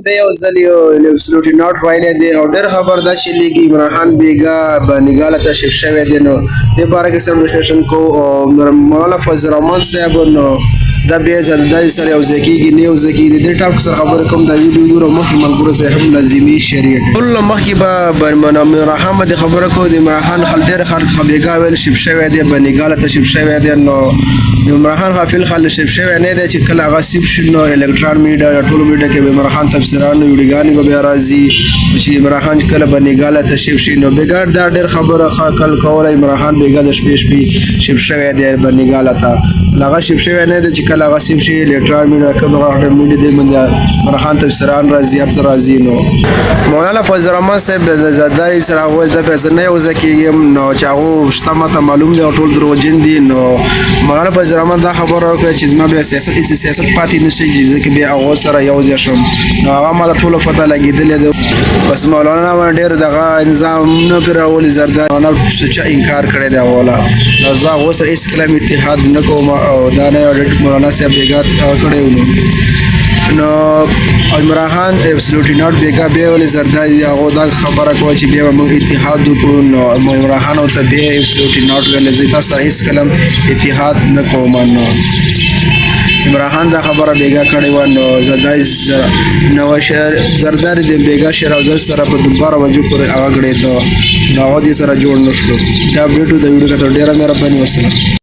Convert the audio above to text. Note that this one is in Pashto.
به یو ځل یو اپسلوټلی ناٹ وایلی دی او ډېر خبر دا چې لیږي عمران خان بیګا بنګاله تشریف شوی دی نو دې باره کې سم ډسکشن کوو او مولانا فضل الرحمن صاحب نو دا بیا ځای سره یو ځای کېږي نه یو ځای کېږي د دې ټاپک سره خبرې کوم دا ویډیو ګورو مخکې ملګرو سره هم لازمي شریک ټول مخکې به عمران خان باندې خبره کوو د عمران خان ډېر خلک بیګا ویل شف شوی دی بنګاله تشریف شوی دی نو عمران خان غافل خلک شف شوی نه دی چې کله هغه سیب شي نو الکترون میډیا ټول میډیا کې به عمران خان تفسیرانو ویډیوګانې به بیا راځي چې عمران خان کله بنګاله تشریف شي نو بیګا دا ډېر خبره کل کوله عمران خان بیګا د شپې شف شوی دی بنګاله ته هغه شف شوی نه دی چې کله هغه سیب شي الکترون میډیا کوم هغه میډیا دی باندې عمران خان تفسیران راځي هر څه راځي نو مولانا فضل الرحمن صاحب د زاداری سره هغه د پیسې نه یو ځکه نو چې هغه شته ماته معلوم دی ټول دروژن دي نو مولانا فضل الرحمن دا خبره وکړه چې زما بیا سیاست پاتې نشي ځکه بیا هغه سره یو ځای شم نو هغه ما ټول فتح لګیدلې ده بس مولانا ډېر دغه نظام نه پیراولي زرداری نه څه انکار کړی دی اوله نو زه هغه سره هیڅ کلام اتحاد نه کوم او دا نه مولانا صاحب بیګا کړی نو عمران خان اپسلوټلی ناٹ بیګا بیا ولې زرداری هغه دا خبره کوي چې بیا موږ اتحاد وکړو نو عمران خان او ته بیا اپسلوټلی ناٹ ویل زه تاسو سره هیڅ کلام اتحاد نه کوم نو عمران خان دا خبره بیګا کړې و نو نو زرداری د بیګا شعر او زر سره په دوباره وجو پورې هغه کړی ته نو هغه دې سره جوړ نشو دا ویډیو د ویډیو کتل ډیره مهرباني وسله